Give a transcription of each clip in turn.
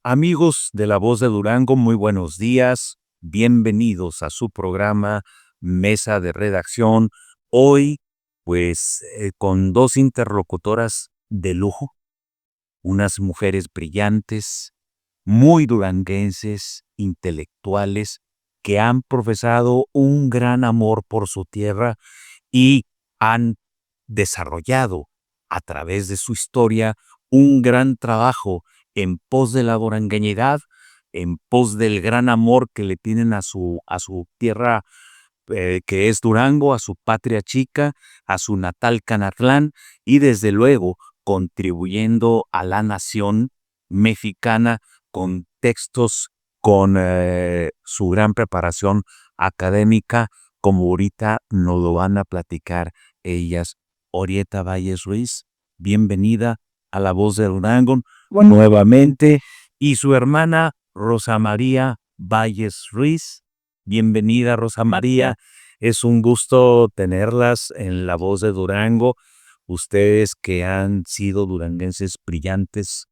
Amigos de La Voz de Durango, muy buenos días. Bienvenidos a su programa Mesa de Redacción. Hoy, con dos interlocutoras de lujo, unas mujeres brillantes, muy duranguenses, intelectuales, que han profesado un gran amor por su tierra y han desarrollado a través de su historia un gran trabajo en pos de la durangueñidad, en pos del gran amor que le tienen a su tierra, que es Durango, a su patria chica, a su natal Canatlán, y desde luego contribuyendo a la nación mexicana con textos, con su gran preparación académica, como ahorita nos lo van a platicar ellas. Orieta Valles Ruiz, bienvenida a La Voz de Durango nuevamente, y su hermana Rosa María Valles Ruiz. Bienvenida, Rosa María. Es un gusto tenerlas en La Voz de Durango. Ustedes que han sido duranguenses brillantes,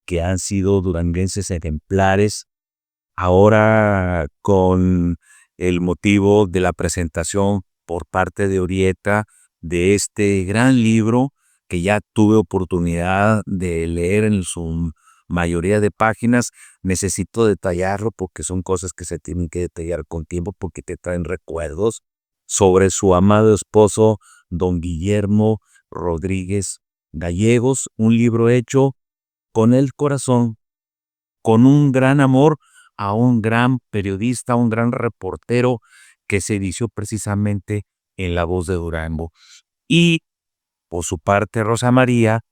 que han sido duranguenses ejemplares, ahora con el motivo de la presentación por parte de Orieta de este gran libro que ya tuve oportunidad de leer en su mayoría de páginas. Necesito detallarlo porque son cosas que se tienen que detallar con tiempo porque te traen recuerdos sobre su amado esposo, don Guillermo Rodríguez Gallegos, un libro hecho con el corazón, con un gran amor a un gran periodista, un gran reportero que se inició precisamente en La Voz de Durango. Y por su parte, Rosa María,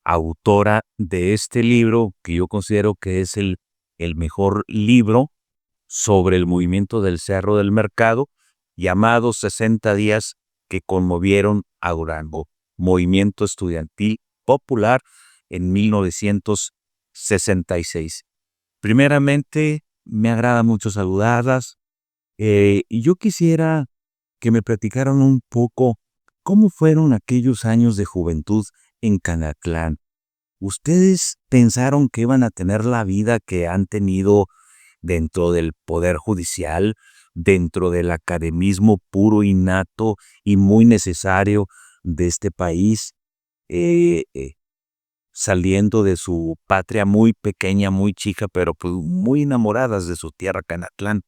autora de este libro que yo considero que es el mejor libro sobre el movimiento del Cerro del Mercado, llamado 60 días que conmovieron a Durango, movimiento estudiantil popular en 1966. Primeramente, me agrada mucho saludarlas, y yo quisiera que me platicaran un poco cómo fueron aquellos años de juventud en Canatlán. ¿Ustedes pensaron que iban a tener la vida que han tenido dentro del Poder Judicial, dentro del academismo puro, innato y muy necesario de este país? Eh, eh, Saliendo de su patria muy pequeña, muy chica, pero pues muy enamoradas de su tierra, Canatlán.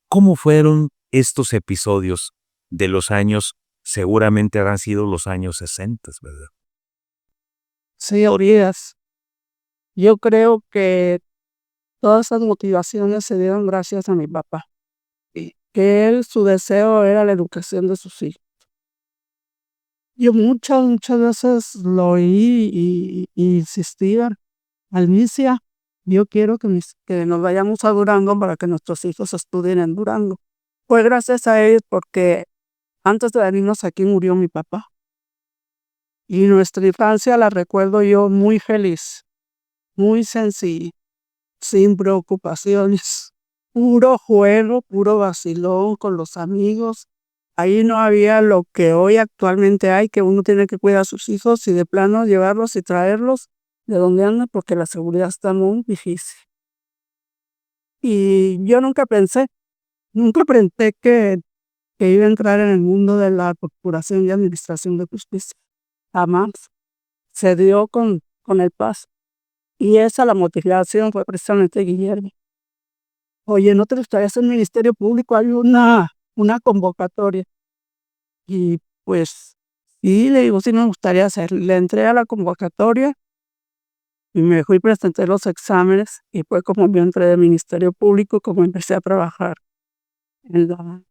¿Cómo fueron estos episodios de los años? Seguramente habrán sido los años 60, ¿verdad? Sí, Urias, yo creo que todas esas motivaciones se dieron gracias a mi papá, que él, su deseo era la educación de sus hijos. Yo muchas veces lo oí y insistía, Alicia, yo quiero que nos vayamos a Durango para que nuestros hijos estudien en Durango. Fue gracias a ellos porque antes de venirnos aquí murió mi papá. Y nuestra infancia la recuerdo yo muy feliz, muy sencilla, sin preocupaciones, puro juego, puro vacilón con los amigos. Ahí no había lo que hoy actualmente hay, que uno tiene que cuidar a sus hijos y de plano llevarlos y traerlos de donde andan porque la seguridad está muy difícil. Y yo nunca pensé que iba a entrar en el mundo de la procuración y administración de justicia. Jamás. Se dio con el paso. Y esa la motivación fue precisamente Guillermo. Oye, ¿no te gustaría hacer ministerio público? Hay una convocatoria. Y pues, sí, le digo, sí me gustaría hacer. Le entré a la convocatoria y me fui, presenté los exámenes y fue como yo entré de ministerio público, como empecé a trabajar en la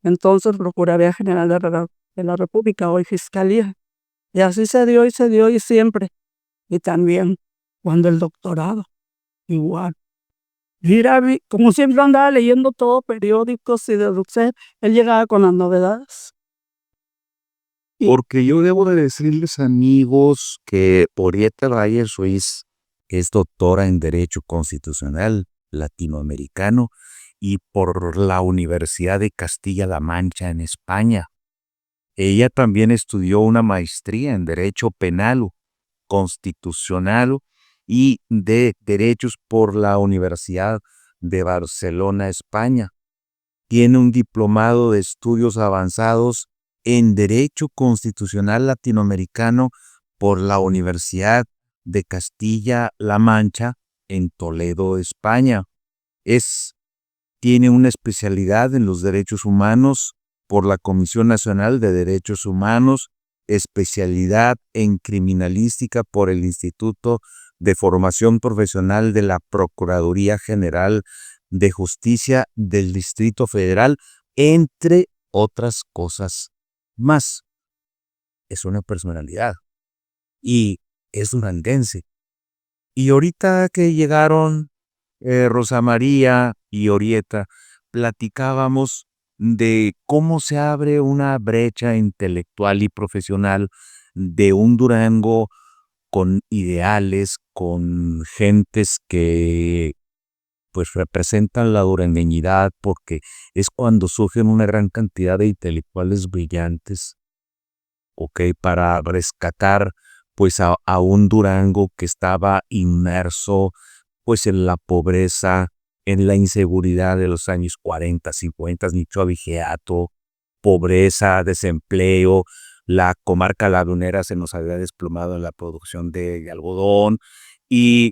entonces Procuraduría General de la República, hoy Fiscalía. Y así se dio y siempre. Y también cuando el doctorado, igual. Mira, como siempre andaba leyendo todo, periódicos y deducción, él llegaba con las novedades. Porque yo debo de decirles, amigos, que Orieta Valles Ruiz es doctora en Derecho Constitucional Latinoamericano y por la Universidad de Castilla-La Mancha en España. Ella también estudió una maestría en Derecho Penal Constitucional y de Derechos por la Universidad de Barcelona, España. Tiene un diplomado de estudios avanzados en Derecho Constitucional Latinoamericano por la Universidad de Castilla-La Mancha en Toledo, España. Tiene una especialidad en los derechos humanos por la Comisión Nacional de Derechos Humanos, especialidad en criminalística por el Instituto de Formación Profesional de la Procuraduría General de Justicia del Distrito Federal, entre otras cosas más. Es una personalidad y es duranguense. Y ahorita que llegaron Rosa María y Orieta, platicábamos de cómo se abre una brecha intelectual y profesional de un Durango con ideales, con gentes que pues representan la durangueñidad, porque es cuando surgen una gran cantidad de intelectuales brillantes, ¿ok? Para rescatar pues a un Durango que estaba inmerso pues en la pobreza, en la inseguridad de los años 40, 50, microavigeato, pobreza, desempleo, la comarca lagunera se nos había desplomado en la producción de algodón, y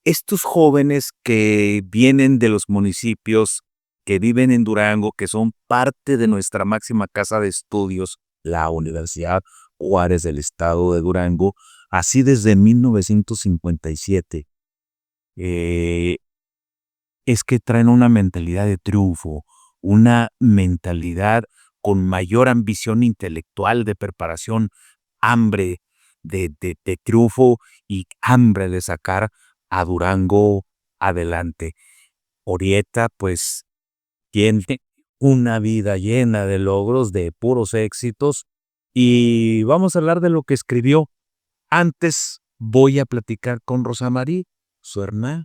estos jóvenes que vienen de los municipios, que viven en Durango, que son parte de nuestra máxima casa de estudios, la Universidad Juárez del Estado de Durango, así desde 1957, es que traen una mentalidad de triunfo, una mentalidad con mayor ambición intelectual, de preparación, hambre de triunfo y hambre de sacar a Durango adelante. Orieta, pues, tiene una vida llena de logros, de puros éxitos, y vamos a hablar de lo que escribió. Antes voy a platicar con Rosa María, su hermana.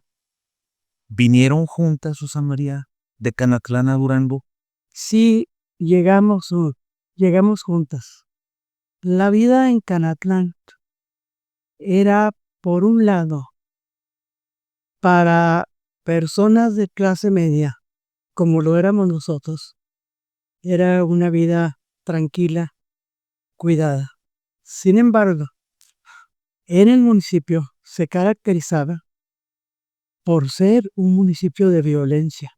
¿Vinieron juntas, Rosa María, de Canatlán a Durango? Sí, llegamos juntas. La vida en Canatlán era, por un lado, para personas de clase media, como lo éramos nosotros, era una vida tranquila, cuidada. Sin embargo, en el municipio se caracterizaba por ser un municipio de violencia.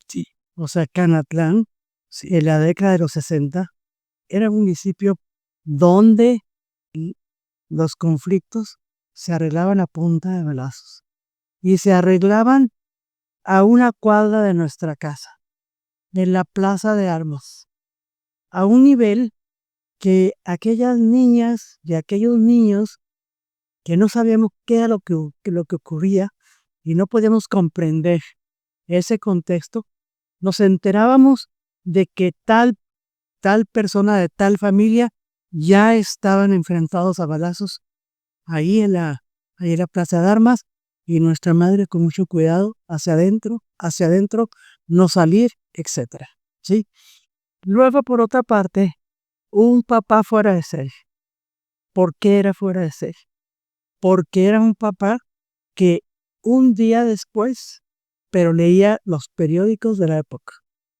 Sí. O sea, Canatlán, en la década de los 60, era un municipio donde los conflictos se arreglaban a punta de balazos. Y se arreglaban a una cuadra de nuestra casa, de la Plaza de Armas, a un nivel que aquellas niñas y aquellos niños que no sabíamos qué era lo que ocurría y no podíamos comprender ese contexto, nos enterábamos de que tal persona de tal familia ya estaban enfrentados a balazos ahí en la Plaza de Armas, y nuestra madre con mucho cuidado hacia adentro, no salir, etcétera, ¿sí? Luego, por otra parte, un papá fuera de serie. ¿Por qué era fuera de serie? Porque era un papá que un día después, pero leía los periódicos de la época.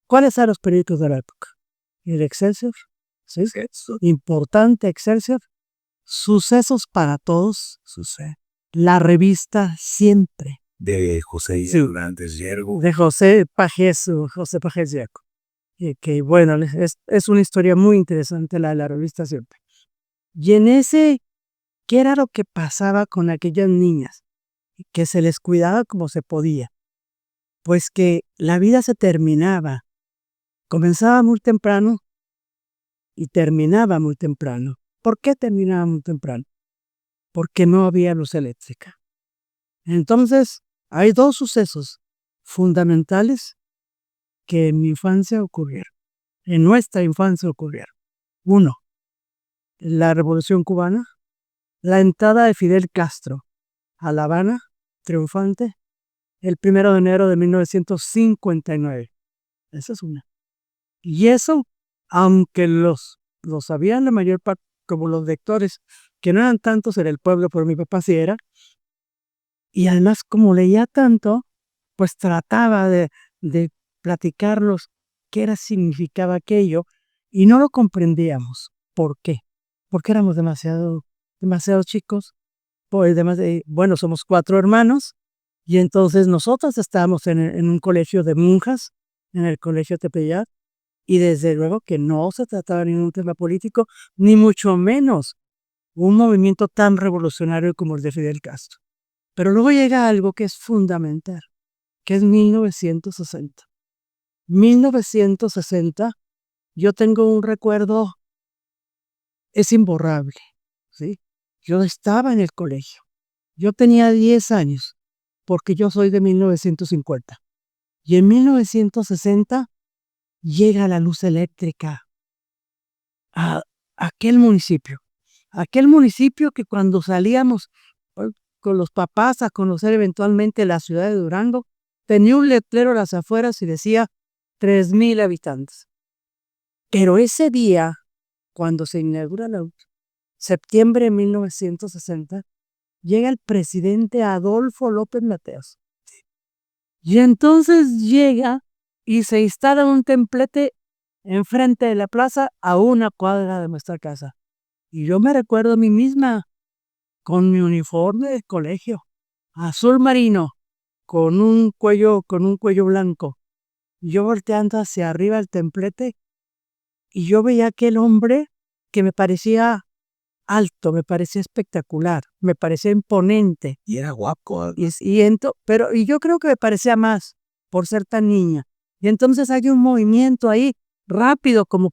¿Cuáles eran los periódicos de la época? El Excelsior, ¿sí? Importante Excelsior. Sucesos para Todos, la revista Siempre, De José Hernández Yergo. de José Pajés Yergo. Que bueno, es una historia muy interesante la de la revista Siempre. Y en ese, ¿qué era lo que pasaba con aquellas niñas? Que se les cuidaba como se podía. Pues que la vida se terminaba. Comenzaba muy temprano y terminaba muy temprano. ¿Por qué terminaba muy temprano? Porque no había luz eléctrica. Entonces, hay dos sucesos fundamentales que en mi infancia ocurrieron, en nuestra infancia ocurrieron. Uno, la Revolución Cubana, la entrada de Fidel Castro a La Habana, triunfante, el 1 de enero de 1959. Esa es una. Y eso, aunque lo sabían la mayor parte, como los lectores, que no eran tantos en el pueblo, pero mi papá sí era, Y además, como leía tanto, pues trataba de platicarnos qué significaba aquello, y no lo comprendíamos. ¿Por qué? Porque éramos demasiado chicos. Bueno, somos 4 hermanos, y entonces nosotros estábamos en un colegio de monjas, en el colegio Tepeyac, y desde luego que no se trataba de ningún tema político, ni mucho menos un movimiento tan revolucionario como el de Fidel Castro. Pero luego llega algo que es fundamental, que es 1960. 1960, yo tengo un recuerdo, es imborrable, ¿sí? Yo estaba en el colegio, yo tenía 10 años, porque yo soy de 1950, y en 1960 llega la luz eléctrica a aquel municipio que cuando salíamos eh, con los papás a conocer eventualmente la ciudad de Durango, tenía un letrero a las afueras y decía 3,000 habitantes. Pero ese día, cuando se inaugura la luz, septiembre de 1960, llega el presidente Adolfo López Mateos. Y entonces llega y se instala un templete enfrente de la plaza a una cuadra de nuestra casa. Y yo me recuerdo a mí misma con mi uniforme de colegio, azul marino, con un cuello blanco. Yo volteando hacia arriba el templete y yo veía a aquel hombre que me parecía alto, me parecía espectacular, me parecía imponente. Y era guapo. Y yo creo que me parecía más por ser tan niña. Y entonces hay un movimiento ahí rápido, como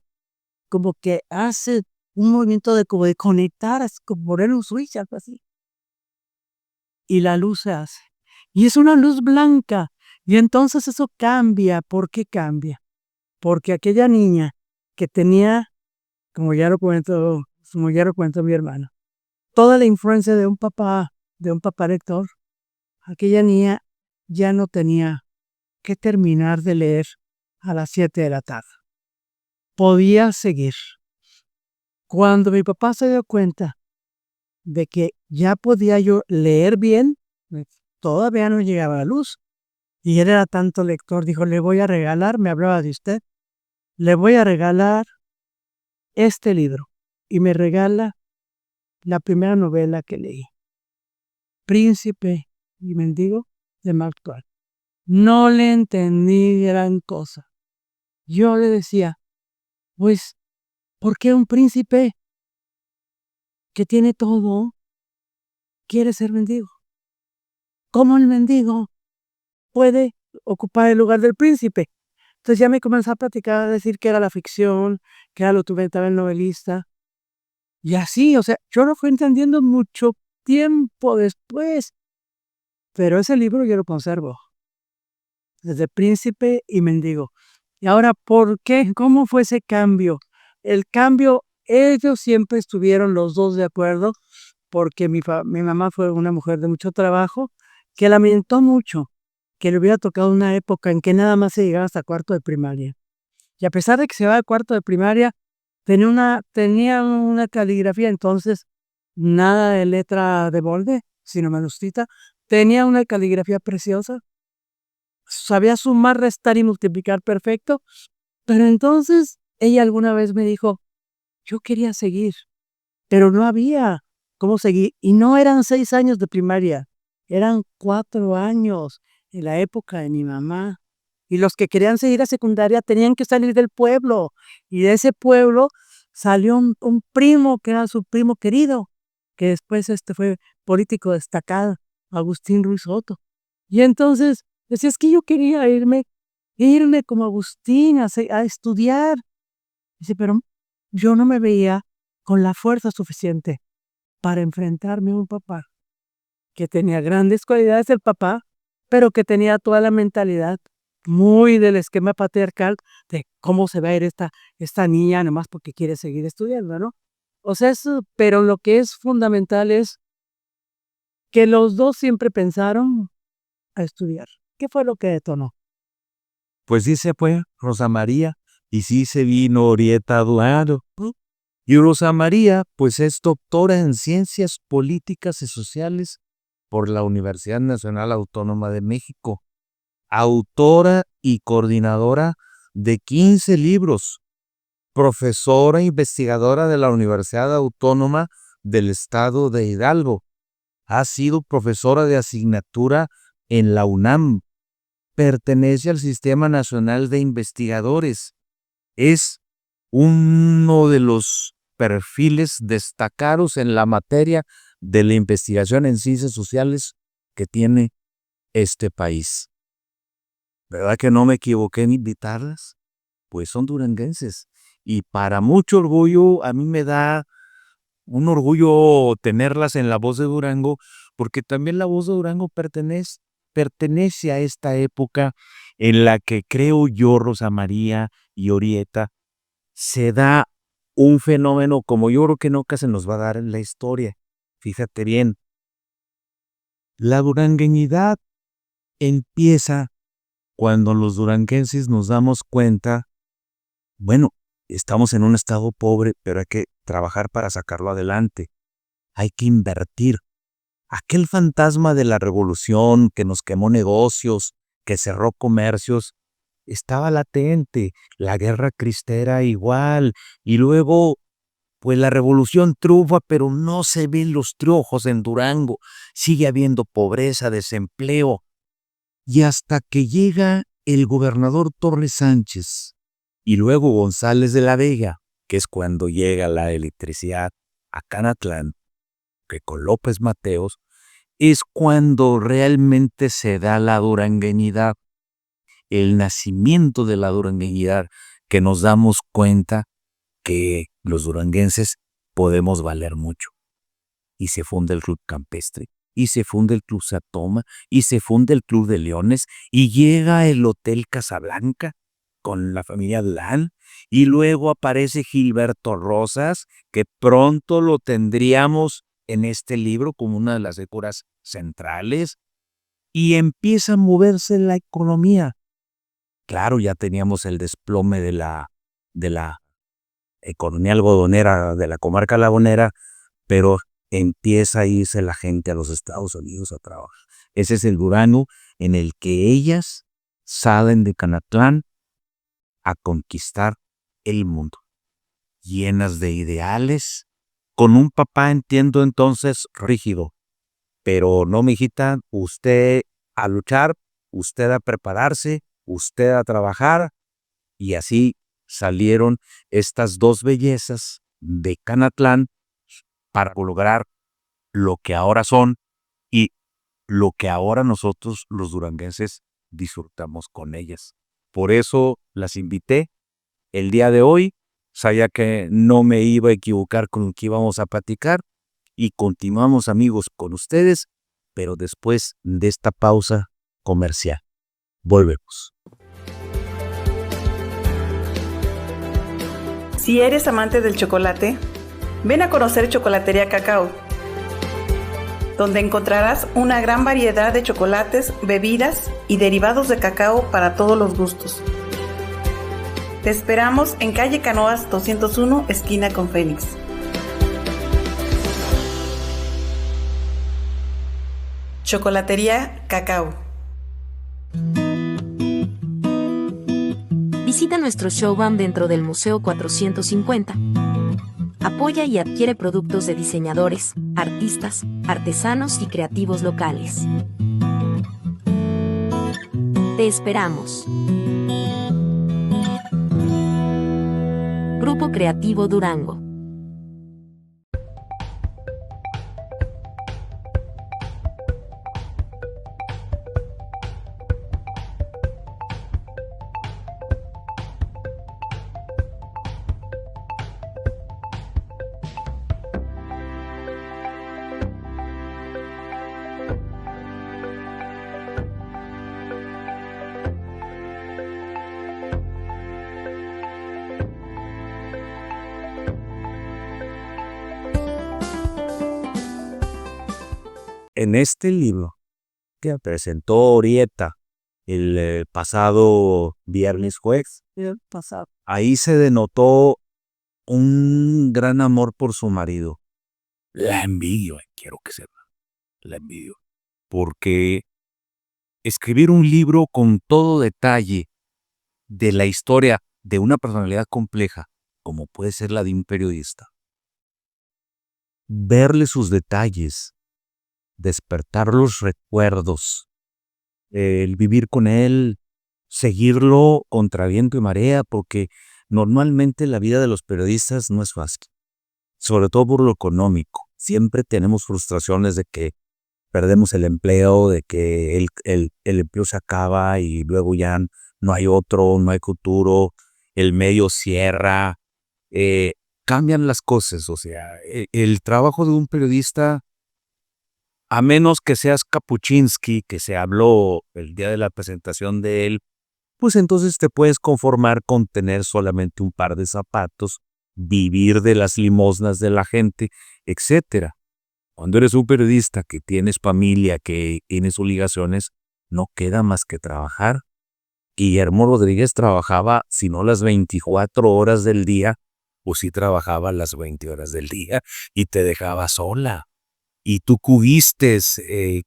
que hace un movimiento como de conectar, así como poner un switch, algo así. Y la luz se hace. Y es una luz blanca. Y entonces eso cambia. ¿Por qué cambia? Porque aquella niña que tenía, como ya lo cuento mi hermano, toda la influencia de un papá lector, aquella niña ya no tenía que terminar de leer a las 7 de la tarde. Podía seguir. Cuando mi papá se dio cuenta de que ya podía yo leer bien, todavía no llegaba la luz, y él era tanto lector, dijo, le voy a regalar, me hablaba de usted, le voy a regalar este libro. Y me regala la primera novela que leí, Príncipe y Mendigo, de Mark Twain. No le entendí gran cosa. Yo le decía, pues, ¿por qué un príncipe que tiene todo quiere ser mendigo? ¿Cómo el mendigo puede ocupar el lugar del príncipe? Entonces ya me comenzó a platicar, a decir que era la ficción, que era lo que inventaba el novelista. Y así, o sea, yo lo fui entendiendo mucho tiempo después. Pero ese libro yo lo conservo, desde Príncipe y Mendigo. Y ahora, ¿por qué? ¿Cómo fue ese cambio? El cambio, ellos siempre estuvieron los dos de acuerdo, porque mi mamá fue una mujer de mucho trabajo, que lamentó mucho que le hubiera tocado una época en que nada más se llegaba hasta cuarto de primaria. Y a pesar de que se va a cuarto de primaria, tenía una caligrafía, entonces nada de letra de molde, sino manuscrita. Tenía una caligrafía preciosa, sabía sumar, restar y multiplicar perfecto, pero entonces ella alguna vez me dijo, yo quería seguir, pero no había cómo seguir. Y no eran 6 años de primaria, eran 4 años en la época de mi mamá. Y los que querían seguir a secundaria tenían que salir del pueblo. Y de ese pueblo salió un primo que era su primo querido, que después fue político destacado, Agustín Ruiz Soto. Y entonces decía, es que yo quería irme como Agustín a estudiar. Dice, pero yo no me veía con la fuerza suficiente para enfrentarme a un papá que tenía grandes cualidades el papá, pero que tenía toda la mentalidad muy del esquema patriarcal de cómo se va a ir esta niña nomás porque quiere seguir estudiando, ¿no? O sea, pero lo que es fundamental es que los dos siempre pensaron a estudiar. ¿Qué fue lo que detonó? Pues sí se fue Rosa María y sí se vino Orieta Duaro. Y Rosa María, pues es doctora en ciencias políticas y sociales por la Universidad Nacional Autónoma de México, autora y coordinadora de 15 libros, profesora investigadora de la Universidad Autónoma del Estado de Hidalgo. Ha sido profesora de asignatura en la UNAM. Pertenece al Sistema Nacional de Investigadores. Es uno de los perfiles destacados en la materia de la investigación en ciencias sociales que tiene este país. ¿Verdad que no me equivoqué en invitarlas? Pues son duranguenses. Y para mucho orgullo, a mí me da un orgullo tenerlas en La Voz de Durango, porque también La Voz de Durango pertenece a esta época en la que creo yo, Rosa María y Orieta, se da un fenómeno como yo creo que nunca se nos va a dar en la historia. Fíjate bien, la durangueñidad empieza cuando los duranguenses nos damos cuenta, bueno, estamos en un estado pobre, pero hay que trabajar para sacarlo adelante. Hay que invertir. Aquel fantasma de la revolución que nos quemó negocios, que cerró comercios, estaba latente. La guerra cristera igual. Y luego, pues la revolución triunfa, pero no se ven los triunfos en Durango. Sigue habiendo pobreza, desempleo. Y hasta que llega el gobernador Torres Sánchez y luego González de la Vega, que es cuando llega la electricidad a Canatlán, que con López Mateos, es cuando realmente se da la durangueñidad, el nacimiento de la durangueñidad, que nos damos cuenta que los duranguenses podemos valer mucho. Y se funda el Club Campestre, y se funda el Club Satoma, y se funda el Club de Leones, y llega el Hotel Casablanca con la familia Durán, y luego aparece Gilberto Rosas, que pronto lo tendríamos en este libro como una de las figuras centrales, y empieza a moverse la economía. Claro, ya teníamos el desplome de la economía algodonera de la comarca lagunera, pero empieza a irse la gente a los Estados Unidos a trabajar. Ese es el Durango en el que ellas salen de Canatlán a conquistar el mundo, llenas de ideales, con un papá, entiendo entonces, rígido. Pero no, mijita, usted a luchar, usted a prepararse, usted a trabajar, y así salieron estas dos bellezas de Canatlán para lograr lo que ahora son y lo que ahora nosotros los duranguenses disfrutamos con ellas. Por eso las invité el día de hoy. Sabía que no me iba a equivocar con lo que íbamos a platicar y continuamos, amigos, con ustedes, pero después de esta pausa comercial. Volvemos. Si eres amante del chocolate, ven a conocer Chocolatería Cacao, donde encontrarás una gran variedad de chocolates, bebidas y derivados de cacao para todos los gustos. Te esperamos en calle Canoas 201, esquina con Félix. Chocolatería Cacao. Visita nuestro showroom dentro del Museo 450. Apoya y adquiere productos de diseñadores, artistas, artesanos y creativos locales. Te esperamos. Grupo Creativo Durango. En este libro que presentó Orieta el pasado viernes jueves, ahí se denotó un gran amor por su marido. La envidio, quiero que sepa, la envidio. porque escribir un libro con todo detalle de la historia de una personalidad compleja, como puede ser la de un periodista, verle sus detalles, despertar los recuerdos, el vivir con él, seguirlo contra viento y marea, porque normalmente la vida de los periodistas no es fácil, sobre todo por lo económico. Siempre tenemos frustraciones de que perdemos el empleo, de que el empleo se acaba y luego ya no hay otro, no hay futuro, el medio cierra, cambian las cosas. O sea, el trabajo de un periodista, a menos que seas Kapuczynski, que se habló el día de la presentación de él, pues entonces te puedes conformar con tener solamente un par de zapatos, vivir de las limosnas de la gente, etcétera. Cuando eres un periodista que tienes familia, que tienes obligaciones, no queda más que trabajar. Guillermo Rodríguez trabajaba, si no las 24 horas del día, pues sí trabajaba las 20 horas del día y te dejaba sola. Y tú pudiste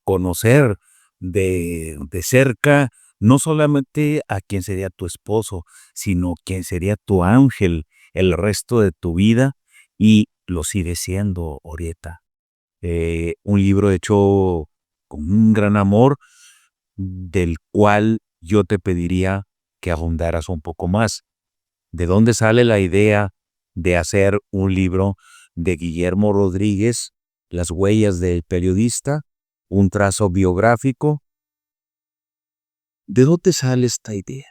conocer de cerca no solamente a quien sería tu esposo, sino quien sería tu ángel el resto de tu vida, y lo sigue siendo, Orieta. Un libro hecho con un gran amor, del cual yo te pediría que abundaras un poco más. ¿De dónde sale la idea de hacer un libro de Guillermo Rodríguez, Las huellas del periodista, un trazo biográfico? ¿De dónde sale esta idea?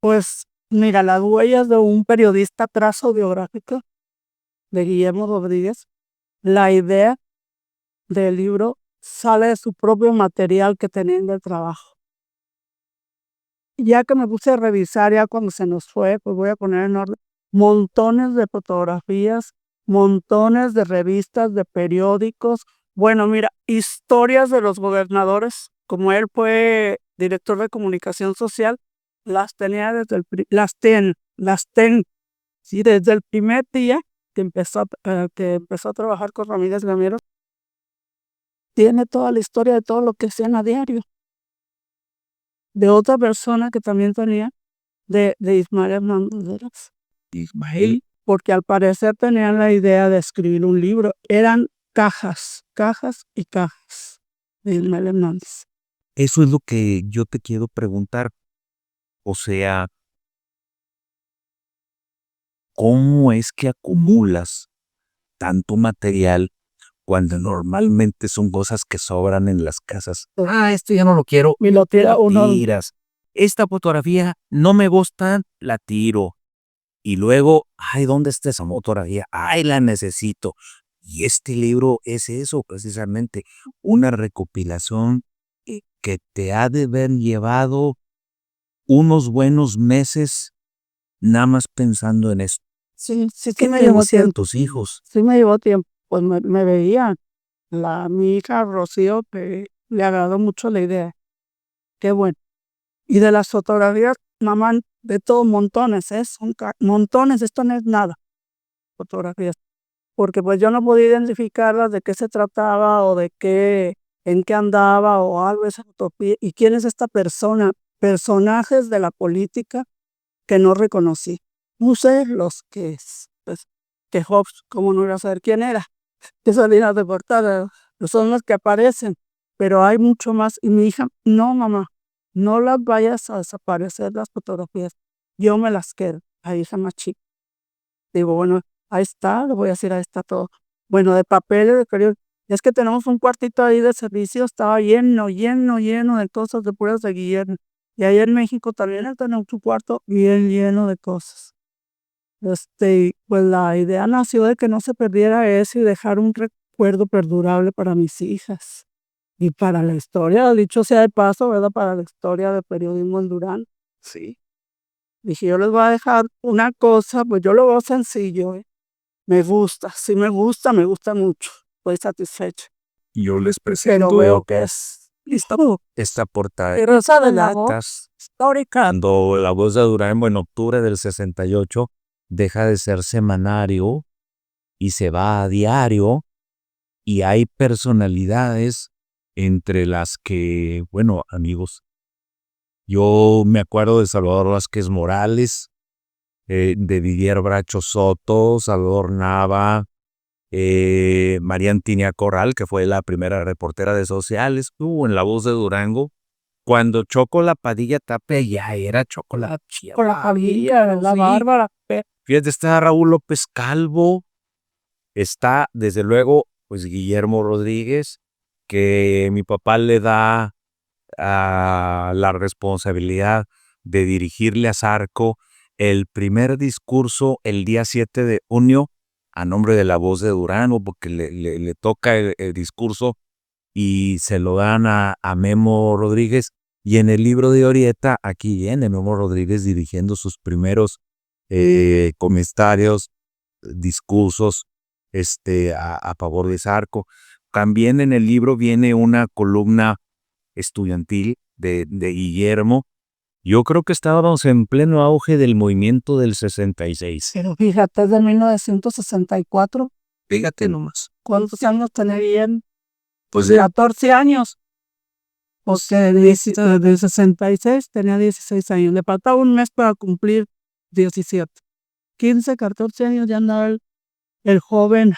Pues mira, las huellas de un periodista, trazo biográfico de Guillermo Rodríguez. La idea del libro sale de su propio material que tenía en el trabajo. Ya que me puse a revisar, ya cuando se nos fue, pues voy a poner en orden montones de fotografías, montones de revistas, de periódicos. Bueno, mira, historias de los gobernadores, como él fue director de comunicación social, las tenía sí, desde el primer día que empezó a trabajar con Ramírez Gamero. Tiene toda la historia de todo lo que hacían a diario. De otra persona que también tenía, de Ismael Hernández. Ismael, porque al parecer tenían la idea de escribir un libro. Eran cajas, cajas y cajas de Ismael Hernández. Eso es lo que yo te quiero preguntar. O sea, ¿cómo es que acumulas tanto material cuando normalmente son cosas que sobran en las casas? Esto ya no lo quiero. Y lo tira uno. Tiras. Esta fotografía no me gusta, la tiro. Y luego, ¿dónde está esa fotografía? La necesito. Y este libro es eso, precisamente, una recopilación que te ha de haber llevado unos buenos meses nada más pensando en esto. Sí, ¿Qué me te llevó decían tiempo. tus hijos? Sí me llevó tiempo. Pues me veían. Mi hija Rocío, que le agradó mucho la idea. Qué bueno. Y de las fotografías, mamá, de todo montones, son montones, esto no es nada, fotografías. Porque pues yo no podía identificarlas de qué se trataba o de qué, en qué andaba o algo de esa fotografía. ¿Y quién es esta persona? Personajes de la política que no reconocí. No sé los que, pues, que Hobbes, ¿cómo no iba a saber quién era? Que salían de portada, son los que aparecen, pero hay mucho más. Y mi hija, no mamá, no las vayas a desaparecer las fotografías, yo me las quedo, la hija más chica. Digo, bueno, ahí está, le voy a decir, ahí está todo. Bueno, de papeles, de periódico. Es que tenemos un cuartito ahí de servicio, estaba lleno, lleno, lleno de cosas de puras de Guillermo. Y ahí en México también tenemos un cuarto bien lleno de cosas. Pues la idea nació de que no se perdiera eso y dejar un recuerdo perdurable para mis hijas. Y para la historia, dicho sea de paso, ¿verdad? Para la historia del periodismo en Durán. Sí. Dije, yo les voy a dejar una cosa, pues yo lo veo sencillo, ¿eh? Me gusta, sí me gusta mucho. Estoy satisfecha. Yo les Pero presento veo que es listo. esta portada Pero esa de la voz latas. histórica. Cuando La Voz de Durango, en octubre del 68, deja de ser semanario y se va a diario, y hay personalidades entre las que, bueno, amigos, yo me acuerdo de Salvador Vázquez Morales, de Didier Bracho Soto, Salvador Nava, María Antonia Corral, que fue la primera reportera de sociales, estuvo en La Voz de Durango. Cuando Choco La Padilla Tapia ya era Choco La Con la Padilla, la Bárbara. Fíjate, está Raúl López Calvo, está desde luego pues Guillermo Rodríguez, que mi papá le da la responsabilidad de dirigirle a Zarco el primer discurso el día 7 de junio a nombre de La Voz de Durango, porque le toca el discurso y se lo dan a Memo Rodríguez. Y en el libro de Orieta, aquí viene Memo Rodríguez dirigiendo sus primeros comentarios, discursos a favor de Zarco. También en el libro viene una columna estudiantil de Guillermo. Yo creo que estábamos en pleno auge del movimiento del 66. Pero fíjate, es de 1964. Fíjate nomás. ¿Cuántos años tenían? Pues 14 años. Porque del 66 tenía 16 años. Le faltaba un mes para cumplir 17. 15, 14 años ya andaba el joven.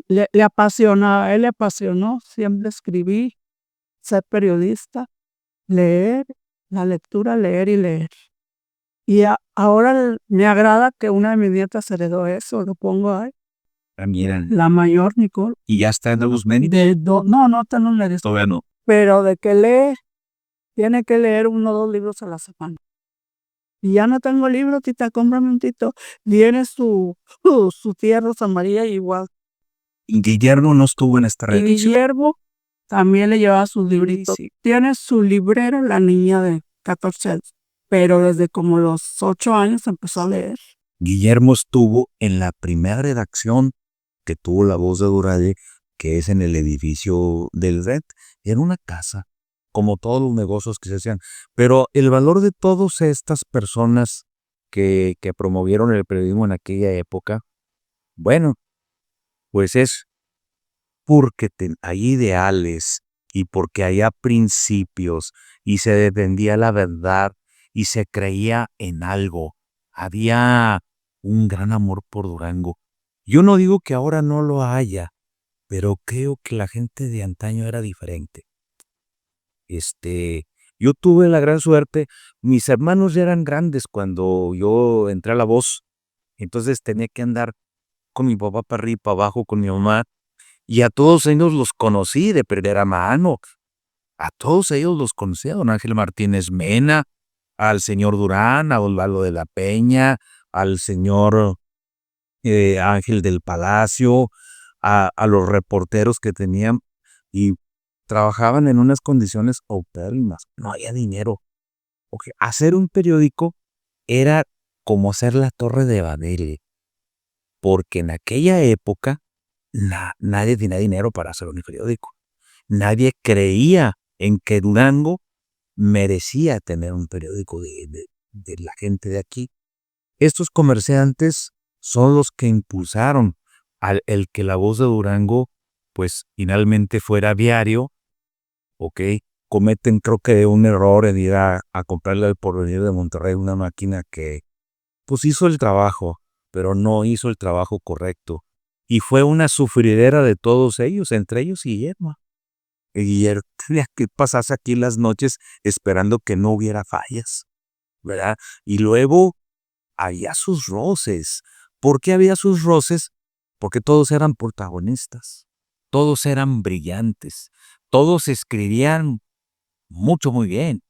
Le apasionaba, él le apasionó siempre escribir, ser periodista, leer, la lectura, leer y leer. Y ahora me agrada que una de mis nietas heredó eso, lo pongo ahí. También. La mayor, Nicole. ¿Y ya está en los medios? No está en los medios. Todavía no. Pero de que lee, tiene que leer 1 o 2 libros a la semana. Y ya no tengo libros, tita, cómprame un tito. Viene su tía Rosa María igual. Y Guillermo no estuvo en esta Y Guillermo también le llevaba sus libritos. Sí. Tiene su librero, la niña de 14 años. Pero desde como los 8 años empezó a leer. Guillermo estuvo en la primera redacción que tuvo La Voz de Durango, que es en el edificio del RED. Era una casa, como todos los negocios que se hacían. Pero el valor de todas estas personas que promovieron el periodismo en aquella época, bueno, pues es porque hay ideales y porque había principios y se defendía la verdad y se creía en algo. Había un gran amor por Durango. Yo no digo que ahora no lo haya, pero creo que la gente de antaño era diferente. Yo tuve la gran suerte, mis hermanos ya eran grandes cuando yo entré a La Voz, entonces tenía que andar con mi papá para arriba y para abajo, con mi mamá, y a todos ellos los conocí de primera mano. A todos ellos los conocí, a don Ángel Martínez Mena, al señor Durán, a Osvaldo de la Peña, al señor Ángel del Palacio, a los reporteros que tenían y trabajaban en unas condiciones paupérrimas, no había dinero. Hacer un periódico era como hacer la Torre de Babel, porque en aquella época nadie tenía dinero para hacer un periódico. Nadie creía en que Durango merecía tener un periódico de la gente de aquí. Estos comerciantes son los que impulsaron el que La Voz de Durango, pues finalmente fuera diario. Cometen creo que un error en ir a comprarle al Porvenir de Monterrey una máquina que pues hizo el trabajo, pero no hizo el trabajo correcto. Y fue una sufridera de todos ellos, entre ellos Guillermo. Guillermo tenía que pasarse aquí las noches esperando que no hubiera fallas, ¿verdad? Y luego había sus roces. ¿Por qué había sus roces? Porque todos eran protagonistas, todos eran brillantes, todos escribían muy bien.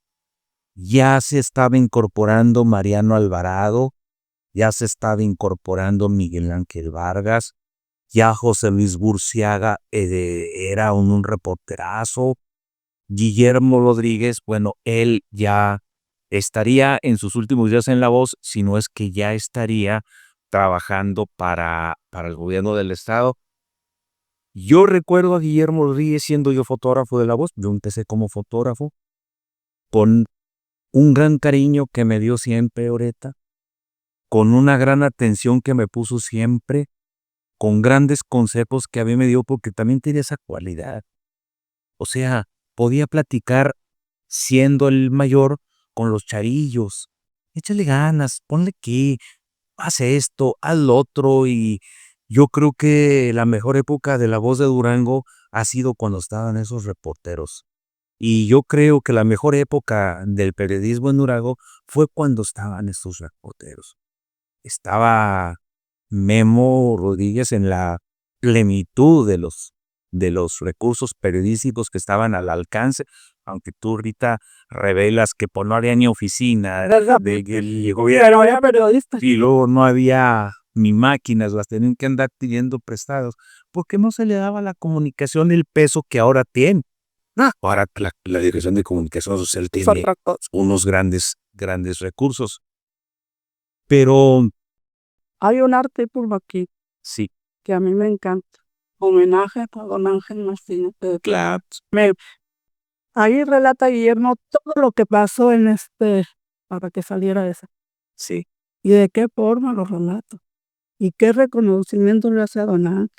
Ya se estaba incorporando Mariano Alvarado, ya se estaba incorporando Miguel Ángel Vargas, ya José Luis Burciaga era un reporterazo. Guillermo Rodríguez, bueno, él ya estaría en sus últimos días en La Voz, si no es que ya estaría trabajando para el gobierno del estado. Yo recuerdo a Guillermo Rodríguez siendo yo fotógrafo de La Voz. Yo empecé como fotógrafo con un gran cariño que me dio siempre Oreta, con una gran atención que me puso siempre, con grandes consejos que a mí me dio porque también tenía esa cualidad. O sea, podía platicar siendo el mayor con los chavillos. Échale ganas, ponle aquí, haz esto, haz lo otro. Y yo creo que la mejor época de La Voz de Durango ha sido cuando estaban esos reporteros. Y yo creo que la mejor época del periodismo en Durango fue cuando estaban estos reporteros. Estaba Memo Rodríguez en la plenitud de los recursos periodísticos que estaban al alcance, aunque tú ahorita revelas que pues no había ni oficina del gobierno, Pero era periodista. y luego no había ni máquinas, las tenían que andar pidiendo prestados, porque no se le daba a la comunicación el peso que ahora tiene. Ahora la Dirección de Comunicación Social Es tiene otra cosa. unos grandes recursos, pero Hay un artículo aquí sí, que a mí me encanta. Homenaje a don Ángel Martínez. claro, Ahí relata Guillermo todo lo que pasó para que saliera esa. sí, Y de qué forma lo relata. Y qué reconocimiento le hace a don Ángel.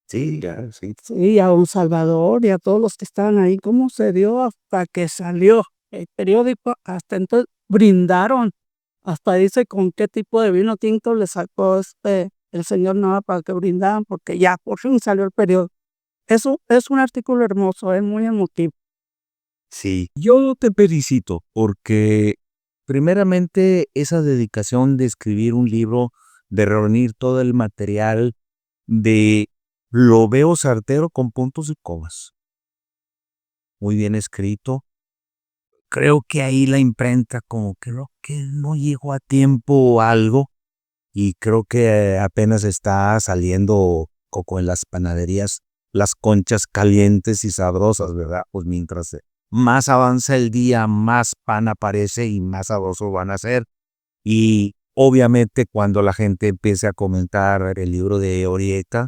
sí, ya, sí. Sí, a don Salvador y a todos los que estaban ahí. Cómo se dio hasta que salió el periódico. Hasta entonces brindaron. Hasta dice con qué tipo de vino tinto le sacó el señor Nava para que brindaran, porque ya por fin salió el periódico. Eso es un artículo hermoso, es muy emotivo. Sí, yo te felicito porque primeramente esa dedicación de escribir un libro, de reunir todo el material, de lo veo certero con puntos y comas. Muy bien escrito. Creo que ahí la imprenta como que no llegó a tiempo o algo, y creo que apenas está saliendo coco en las panaderías, las conchas calientes y sabrosas, ¿verdad? Pues mientras más avanza el día, más pan aparece y más sabrosos van a ser. Y obviamente cuando la gente empiece a comentar el libro de Orieta,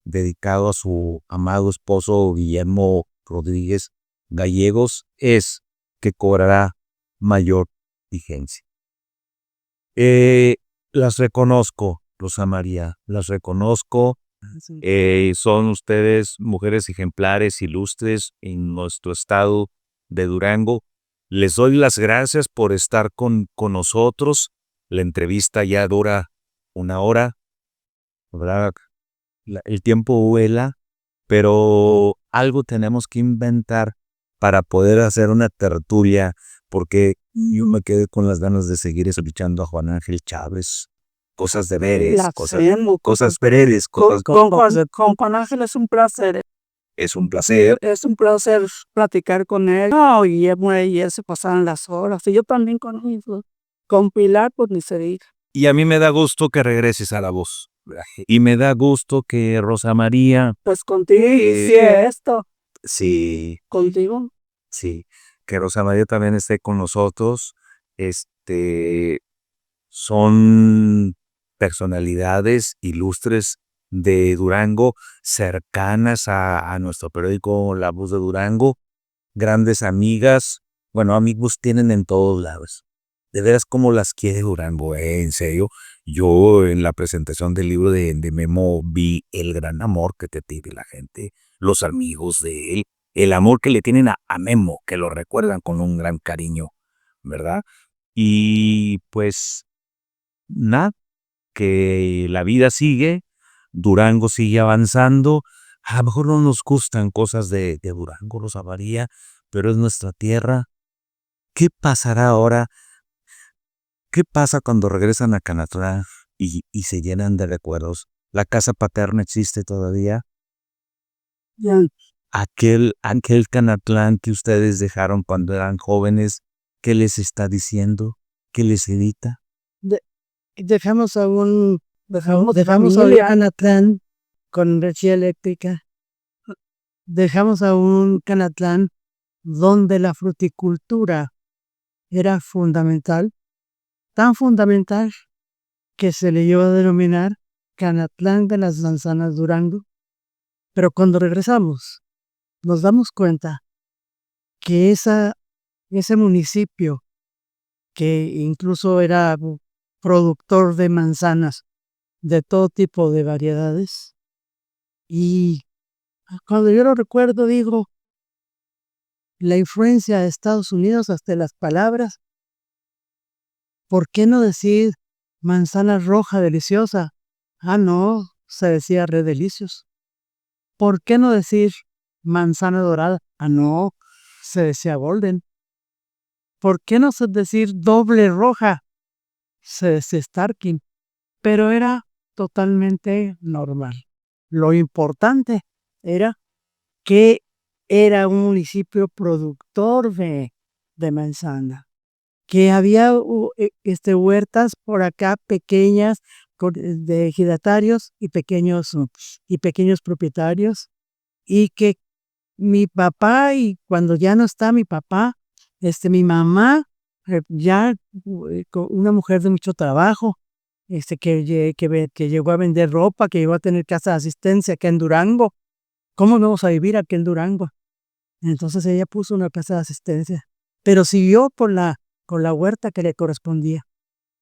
dedicado a su amado esposo Guillermo Rodríguez Gallegos, es que cobrará mayor vigencia. Las reconozco, Rosa María, las reconozco. Son ustedes mujeres ejemplares, ilustres en nuestro estado de Durango. Les doy las gracias por estar con nosotros. La entrevista ya dura 1 hora, ¿verdad? El tiempo vuela, pero algo tenemos que inventar para poder hacer una tertulia, porque yo me quedé con las ganas de seguir escuchando a Juan Ángel Chávez. Cosas de veres, La cosas hacemos. veredes, cosas. Con Juan Ángel es un placer. Es un placer. Es un placer platicar con él. No, y él se pasaban las horas. Y yo también con él. Con Pilar, pues ni se diga. Y a mí me da gusto que regreses a La Voz. Y me da gusto que Rosa María, Pues contigo hice esto. sí, Contigo. sí, que Rosa María también esté con nosotros. Son personalidades ilustres de Durango, cercanas a nuestro periódico La Voz de Durango, grandes amigas. Bueno, amigos tienen en todos lados. De veras como las quiere Durango, en serio. Yo en la presentación del libro de Memo vi el gran amor que te tiene la gente, los amigos de él, el amor que le tienen a Memo, que lo recuerdan con un gran cariño, ¿verdad? Y pues nada, que la vida sigue, Durango sigue avanzando. A lo mejor no nos gustan cosas de Durango, Rosa María, pero es nuestra tierra. ¿Qué pasará ahora? ¿Qué pasa cuando regresan a Canatlán y se llenan de recuerdos? ¿La casa paterna existe todavía? Ya. Aquel Canatlán que ustedes dejaron cuando eran jóvenes, ¿qué les está diciendo? ¿Qué les evita? Dejamos a un Canatlán con energía eléctrica. Dejamos a un Canatlán donde la fruticultura era fundamental, tan fundamental que se le llevó a denominar Canatlán de las Manzanas Durango. Pero cuando regresamos, nos damos cuenta que ese municipio, que incluso era productor de manzanas de todo tipo de variedades, y cuando yo lo recuerdo digo, la influencia de Estados Unidos hasta las palabras. ¿Por qué no decir manzana roja deliciosa? Ah, no, se decía Red Delicious. ¿Por qué no decir manzana dorada? Ah, no, se decía Golden. ¿Por qué no decir doble roja? Se decía Starkin. Pero era totalmente normal. Lo importante era que era un municipio productor de manzana, que había huertas por acá pequeñas de ejidatarios y pequeños propietarios, y que mi papá, y cuando ya no está mi papá, mi mamá, ya una mujer de mucho trabajo, que llegó a vender ropa, que llegó a tener casa de asistencia acá en Durango. ¿Cómo no vamos a vivir aquí en Durango? Entonces ella puso una casa de asistencia, pero siguió con la huerta que le correspondía.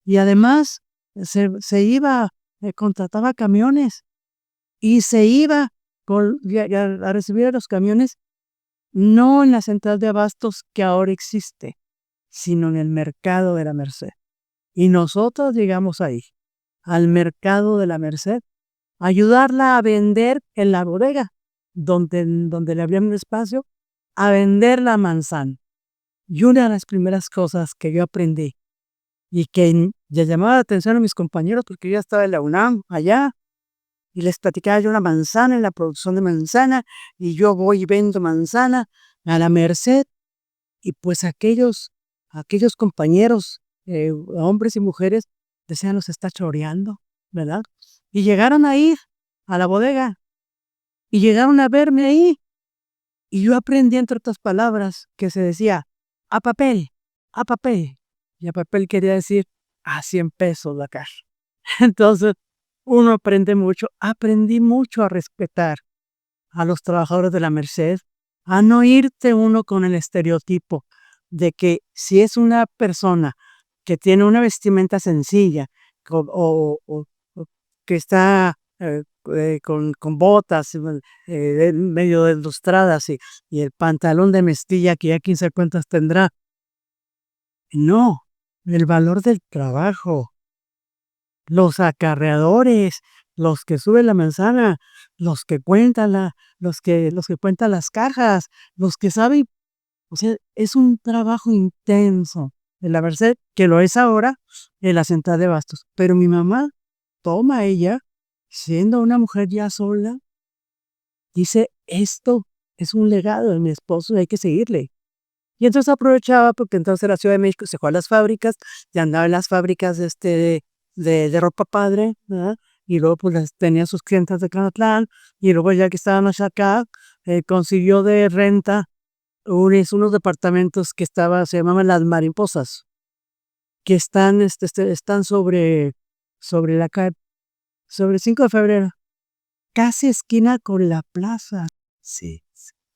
Y además se iba, contrataba camiones y se iba a recibir a los camiones, no en la central de abastos que ahora existe, sino en el mercado de la Merced. Y nosotros llegamos ahí, al mercado de la Merced, a ayudarla a vender en la bodega, donde le abrían un espacio, a vender la manzana. Y una de las primeras cosas que yo aprendí y que ya llamaba la atención a mis compañeros, porque yo ya estaba en la UNAM allá, y les platicaba yo la manzana, en la producción de manzana, y yo voy y vendo manzana a la Merced, y pues aquellos compañeros, hombres y mujeres, decían, nos está choreando, ¿verdad? Y llegaron a ir a la bodega, y llegaron a verme ahí, y yo aprendí, entre otras palabras, que se decía, a papel, a papel. Y a papel quería decir a 100 pesos la caja. Entonces, uno aprende mucho. Aprendí mucho a respetar a los trabajadores de la Merced, a no irte uno con el estereotipo de que si es una persona que tiene una vestimenta sencilla o que está con botas medio ilustradas y el pantalón de mezclilla que ya 15 cuentas tendrá. No, el valor del trabajo, los acarreadores, los que suben la manzana, los que cuentan los que cuentan las cajas, los que saben, o sea, es un trabajo intenso en la Merced, que lo es ahora en la central de abastos. Pero mi mamá, toma ella, siendo una mujer ya sola, dice, esto es un legado de mi esposo y hay que seguirle. Y entonces aprovechaba, porque entonces la Ciudad de México se fue a las fábricas, ya andaba en las fábricas de ropa padre, ¿verdad? Y luego pues tenía sus clientes de Canatlán, y luego ya que estábamos acá, consiguió de renta unos departamentos que se llamaban Las Mariposas, que están sobre la calle, sobre el 5 de febrero, casi esquina con la plaza. Sí.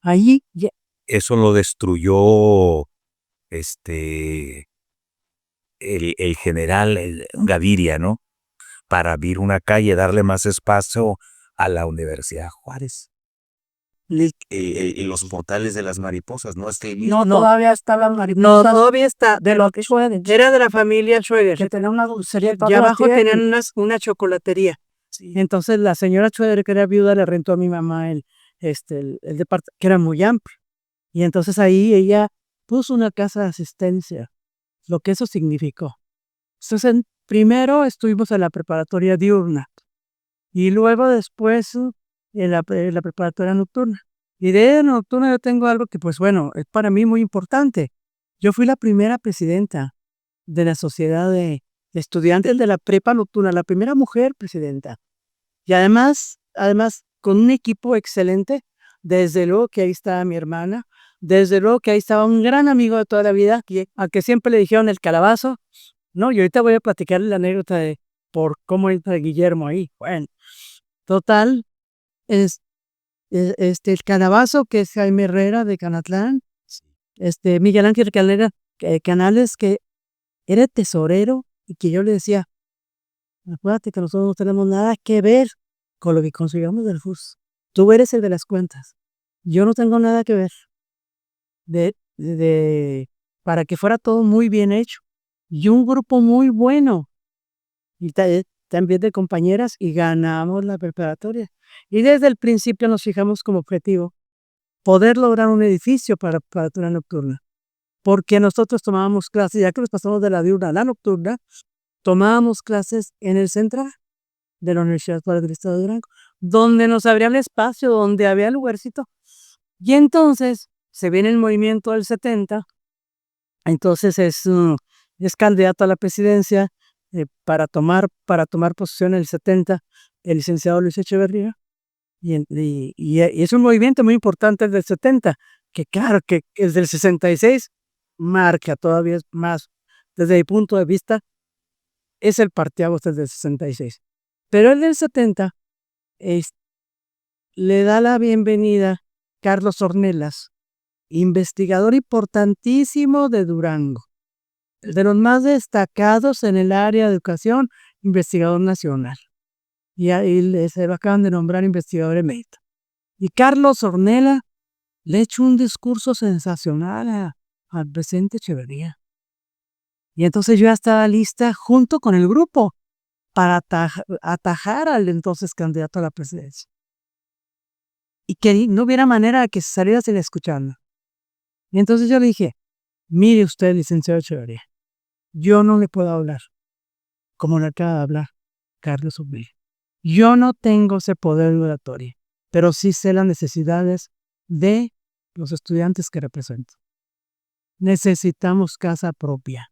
Allí, Eso lo destruyó el general Gaviria, ¿no? Para abrir una calle, darle más espacio a la Universidad Juárez. Los portales de las mariposas, ¿no? No, todavía está la no, mariposa todavía está, de los Schroeder, era de la familia Schroeder. que tenía una dulcería. Y todavía la abajo tiene. tenían una chocolatería. Sí. Entonces la señora Schroeder, que era viuda, le rentó a mi mamá el departamento, que era muy amplio. Y entonces ahí ella puso una casa de asistencia, lo que eso significó. Entonces, primero estuvimos en la preparatoria diurna y luego después en la preparatoria nocturna. Y de nocturna yo tengo algo que, pues bueno, es para mí muy importante. Yo fui la primera presidenta de la sociedad de estudiantes de la prepa nocturna, la primera mujer presidenta. Y además, con un equipo excelente, desde luego que ahí estaba mi hermana, desde luego que ahí estaba un gran amigo de toda la vida, a que siempre le dijeron el calabazo, ¿no? Y ahorita voy a platicar la anécdota de por cómo entra Guillermo ahí. Bueno, total, el calabazo, que es Jaime Herrera de Canatlán, Miguel Ángel Canales, que era tesorero, y que yo le decía, acuérdate que nosotros no tenemos nada que ver con lo que consigamos del FUS. Tú eres el de las cuentas. Yo no tengo nada que ver. para que fuera todo muy bien hecho. Y un grupo muy bueno. Y también de compañeras, y ganamos la preparatoria. Y desde el principio nos fijamos como objetivo poder lograr un edificio para preparatoria nocturna. Porque nosotros tomábamos clases, ya que nos pasamos de la diurna a la nocturna, tomábamos clases en el central de la Universidad Juárez del Estado de Durango, donde nos abrían espacio, donde había lugarcito. Y entonces se viene el movimiento del 70, entonces es candidato a la presidencia para tomar posesión en el 70 el licenciado Luis Echeverría, y es un movimiento muy importante del 70, que claro, que es del 66, marca todavía más, desde mi punto de vista, es el parteaguas desde el 66. Pero el del 70 le da la bienvenida Carlos Ornelas, investigador importantísimo de Durango, de los más destacados en el área de educación, investigador nacional. Y ahí se lo acaban de nombrar investigador emérito. Y Carlos Ornelas le echó un discurso sensacional al presidente Echeverría. Y entonces yo ya estaba lista junto con el grupo para atajar al entonces candidato a la presidencia. Y que no hubiera manera de que se saliera sin escucharlo. Y entonces yo le dije, mire usted, licenciado Echeverría, yo no le puedo hablar como le acaba de hablar Carlos Ornelas. Yo no tengo ese poder oratorio, pero sí sé las necesidades de los estudiantes que represento. Necesitamos casa propia.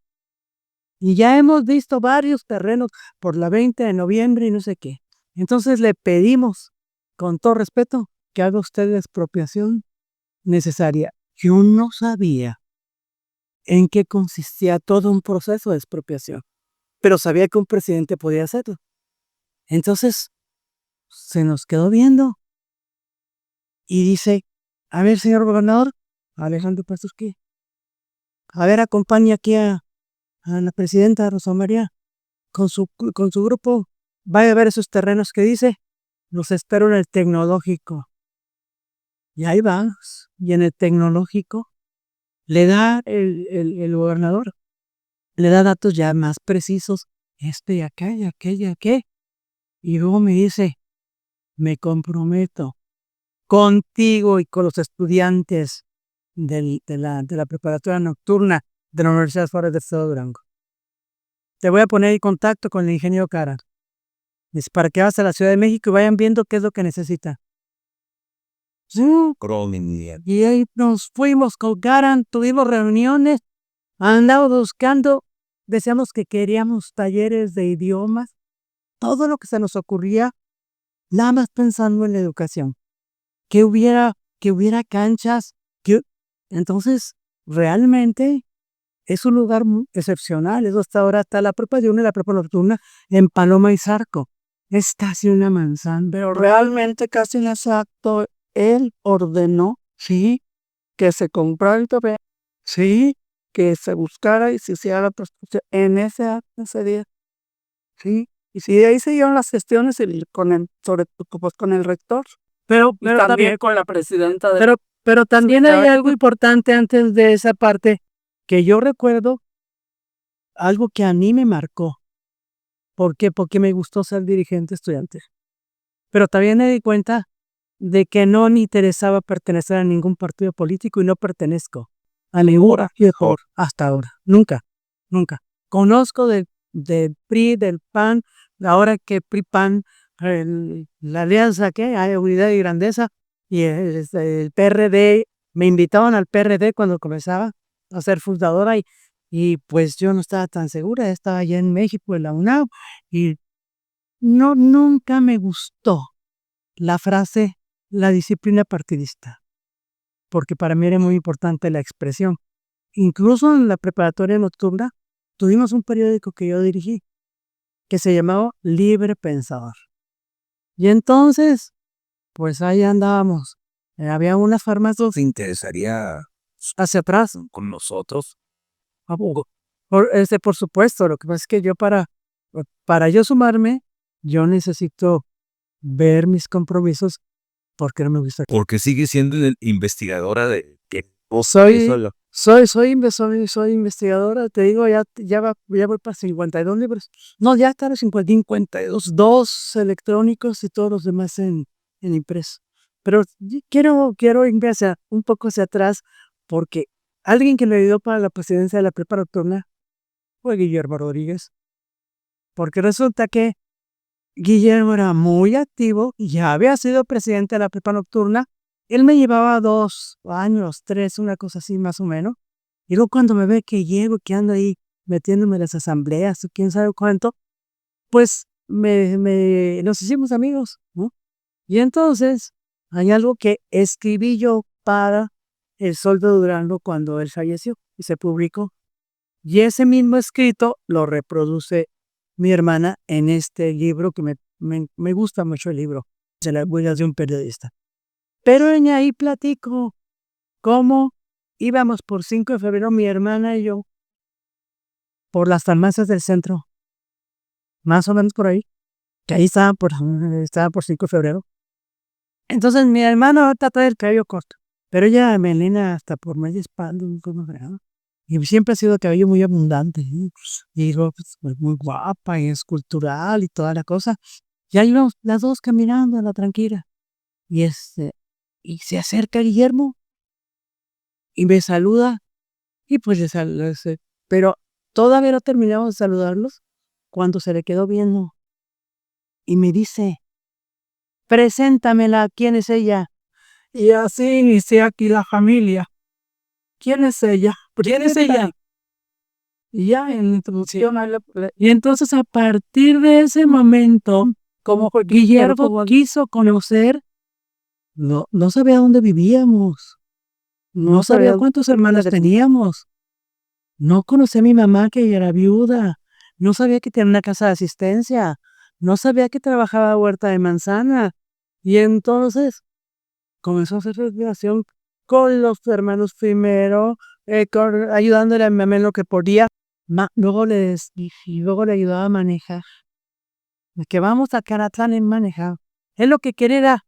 Y ya hemos visto varios terrenos por la 20 de noviembre y no sé qué. Entonces le pedimos, con todo respeto, que haga usted la expropiación necesaria. Yo no sabía en qué consistía todo un proceso de expropiación, pero sabía que un presidente podía hacerlo. Entonces se nos quedó viendo y dice, a ver, señor gobernador, Alejandro Pastuski, a ver, acompaña aquí a la presidenta Rosa María con su grupo, vaya a ver esos terrenos que dice, los espero en el tecnológico. Y ahí vamos, y en el tecnológico le da el gobernador, le da datos ya más precisos, y acá, y aquel, y aquel. Y luego me dice, me comprometo contigo y con los estudiantes de la preparatoria nocturna de la Universidad Juárez del Estado de Durango. Te voy a poner en contacto con el ingeniero Cara. Dice, para que vayas a la Ciudad de México y vayan viendo qué es lo que necesita. Sí. Y ahí nos fuimos con Garan, tuvimos reuniones, andamos buscando, decíamos que queríamos talleres de idiomas, todo lo que se nos ocurría, nada más pensando en la educación. Que hubiera canchas, entonces realmente es un lugar muy excepcional. Eso hasta ahora está la prepa diurna y la prepa nocturna en Paloma y Zarco. Es casi una manzana. Pero realmente casi exacto, él ordenó, Sí, que se comprara el terreno, sí, que se buscara y se hiciera la prostitución en ese acto, ese día. sí. Y de ahí siguieron las gestiones sobre todo pues, con el rector Pero y también con la presidenta de pero también hay algo importante antes de esa parte que yo recuerdo, algo que a mí me marcó. ¿Por qué? Porque me gustó ser dirigente estudiantil. Pero también me di cuenta de que no me interesaba pertenecer a ningún partido político y no pertenezco a ninguna hasta ahora. Nunca. Conozco del PRI, del PAN, ahora que PRI-PAN, la alianza que hay, Unidad y Grandeza, y el PRD, me invitaban al PRD cuando comenzaba a ser fundadora y pues yo no estaba tan segura, estaba allá en México, en la UNAM, y nunca me gustó la frase, la disciplina partidista, porque para mí era muy importante la expresión. Incluso en la preparatoria nocturna tuvimos un periódico que yo dirigí, que se llamaba Libre Pensador. Y entonces, pues ahí andábamos. Había unas farmacias. ¿Te interesaría Hacia atrás. con nosotros? Por supuesto, lo que pasa es que yo para yo sumarme, yo necesito ver mis compromisos porque no me gusta. Porque sigue siendo investigadora de Soy investigadora, te digo, ya voy para 52 libros. No, ya están los 52, 2 electrónicos y todos los demás en impreso. Pero quiero irme un poco hacia atrás, porque alguien que me ayudó para la presidencia de la prepa nocturna fue Guillermo Rodríguez. Porque resulta que Guillermo era muy activo y ya había sido presidente de la prepa nocturna. Él me llevaba 2 años, 3, una cosa así más o menos. Y luego cuando me ve que llego, que ando ahí metiéndome en las asambleas o quién sabe cuánto, pues nos hicimos amigos, ¿no? Y entonces hay algo que escribí yo para El Sol de Durango cuando él falleció y se publicó. Y ese mismo escrito lo reproduce mi hermana en este libro que me gusta mucho el libro, de las huellas de un periodista. Pero en ahí platico cómo íbamos por 5 de febrero, mi hermana y yo, por las farmacias del centro, más o menos por ahí, que ahí estaba por 5 de febrero. Entonces mi hermana ahorita trae el cabello corto, pero ella melena hasta por media espalda, y siempre ha sido cabello muy abundante, y luego, pues, muy guapa y escultural y toda la cosa. Y ahí íbamos las dos caminando a la tranquila. Y se acerca Guillermo y me saluda, y pues pero todavía no terminamos de saludarlos cuando se le quedó viendo y me dice: preséntamela, ¿quién es ella? Y así inicié aquí la familia. ¿Quién es ella? ¿Quién es ella? Y ya en la introducción, y entonces a partir de ese momento, como Guillermo quiso conocer, no sabía dónde vivíamos, no sabía cuántos hermanos teníamos, no conocía a mi mamá que ella era viuda, no sabía que tenía una casa de asistencia, no sabía que trabajaba huerta de manzana. Y entonces comenzó a hacer relación con los hermanos primero, ayudándole a mi mamá en lo que podía. Luego le ayudaba a manejar. De que vamos a Caratlán en manejar. Él lo que quería era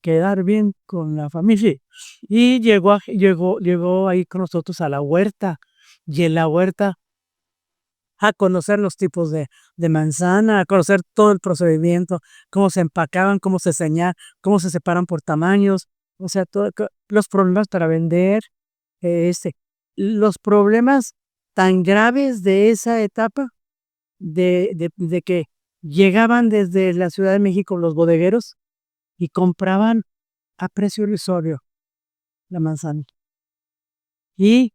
quedar bien con la familia. Y llegó ahí con nosotros a la huerta. Y en la huerta a conocer los tipos de manzana, a conocer todo el procedimiento, cómo se empacaban, cómo se señalan, cómo se separan por tamaños, o sea, los problemas para vender, los problemas tan graves de esa etapa, de que llegaban desde la Ciudad de México los bodegueros y compraban a precio irrisorio la manzana. Y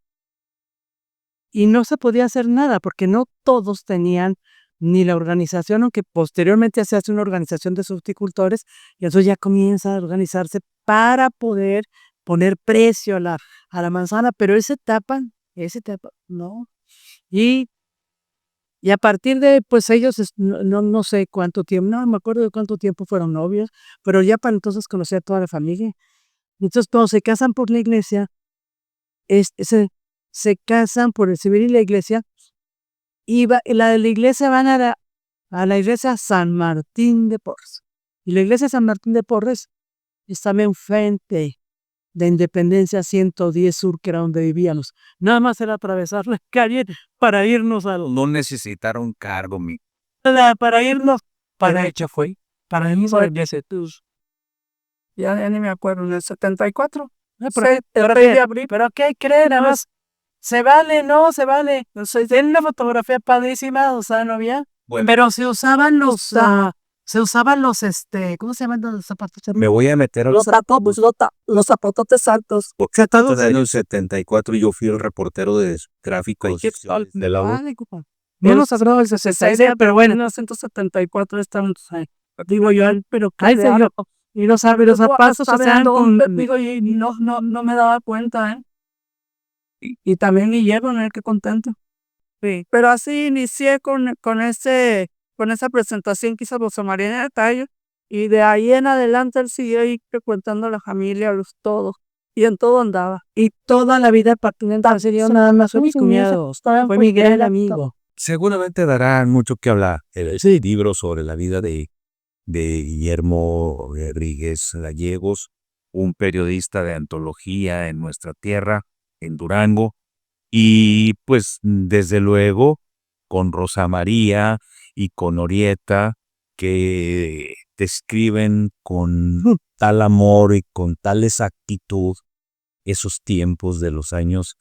no se podía hacer nada porque no todos tenían ni la organización, aunque posteriormente se hace una organización de horticultores y entonces ya comienza a organizarse para poder poner precio a la manzana, pero esa etapa, no. Y a partir de, pues ellos, no sé cuánto tiempo, no me acuerdo de cuánto tiempo fueron novios, pero ya para entonces conocí a toda la familia. Entonces cuando se casan por la iglesia, se casan por el civil y la iglesia, y la de la iglesia van a la iglesia San Martín de Porres. Y la iglesia San Martín de Porres está enfrente de Independencia 110 Sur, que era donde vivíamos. Nada más era atravesar la calle para irnos No necesitaron cargo, para irnos, para hecho fue, para irnos a la iglesia. Ya ni me acuerdo, en el 74. Pero ¿qué creen? Nada más. Se vale, no, se vale. Tiene una fotografía padrísima, o sea, ¿no había? Bueno. Pero se usaban los, ¿cómo se llaman los zapatos? Me voy a meter a Los zapatotes altos. en el año 74 y yo fui el reportero de tráfico de la U. No nos agrada el 66, pero bueno, en 1974 estaban ahí. Digo yo, pero ¿qué señor? Y los zapatos se hacían con... Digo, y no me daba cuenta, ¿eh? Y también Guillermo, ¿no? Qué contento. Sí. Pero así inicié con esa presentación que hizo Rosa María en el detalle, y de ahí en adelante él siguió ahí frecuentando a la familia, los todos, y en todo andaba. Y toda la vida pertinente sería nada más fue mis cuñados, fue mi gran amigo. Seguramente dará mucho que hablar ese libro sobre la vida de Guillermo Rodríguez Gallegos, un periodista de antología en nuestra tierra, en Durango, y pues desde luego con Rosa María y con Orieta, que describen con tal amor y con tal exactitud esos tiempos de los años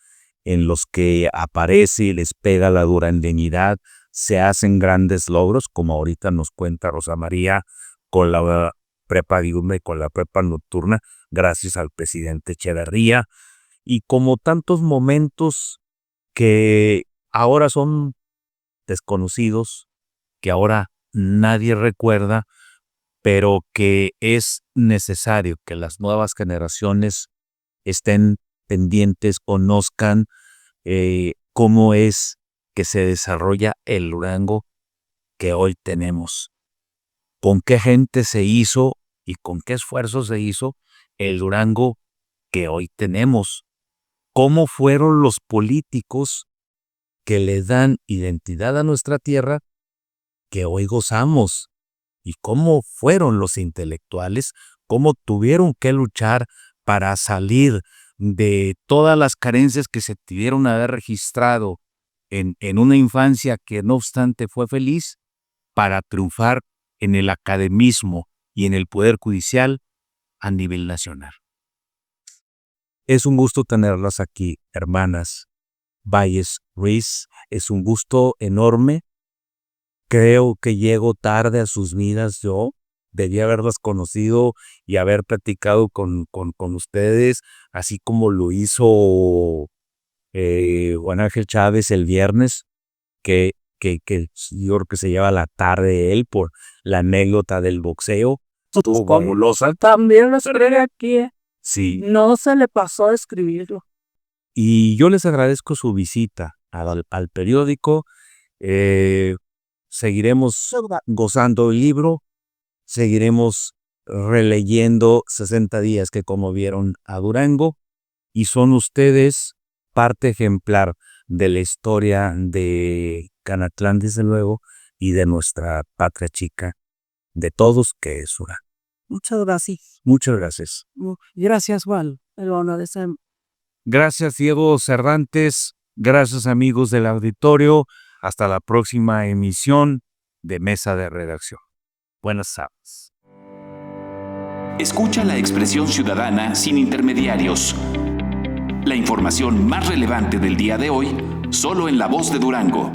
en los que aparece y les pega la durangueñidad, se hacen grandes logros, como ahorita nos cuenta Rosa María, con la prepa diurna y con la prepa nocturna, gracias al presidente Echeverría, y como tantos momentos que ahora son desconocidos, que ahora nadie recuerda, pero que es necesario que las nuevas generaciones estén pendientes, conozcan cómo es que se desarrolla el Durango que hoy tenemos, con qué gente se hizo y con qué esfuerzo se hizo el Durango que hoy tenemos, cómo fueron los políticos que le dan identidad a nuestra tierra que hoy gozamos, y cómo fueron los intelectuales, cómo tuvieron que luchar para salir de todas las carencias que se tuvieron haber registrado en una infancia que no obstante fue feliz, para triunfar en el academismo y en el poder judicial a nivel nacional. Es un gusto tenerlas aquí, hermanas Valles Ruiz. Es un gusto enorme. Creo que llego tarde a sus vidas yo. Debía haberlas conocido y haber platicado con ustedes, así como lo hizo Juan Ángel Chávez el viernes, que yo creo que se lleva la tarde él por la anécdota del boxeo. Estuvo fabulosa. También lo escribe aquí. Sí. No se le pasó a escribirlo. Y yo les agradezco su visita al periódico. Seguiremos gozando el libro, seguiremos releyendo 60 días que conmovieron a Durango, y son ustedes parte ejemplar de la historia de Canatlán, desde luego, y de nuestra patria chica, de todos, que es Durango. Muchas gracias. Muchas gracias. Gracias, Juan. El honor es el... Gracias, Diego Cervantes. Gracias, amigos del auditorio. Hasta la próxima emisión de Mesa de Redacción. Buenas tardes. Escucha la expresión ciudadana sin intermediarios. La información más relevante del día de hoy, solo en La Voz de Durango.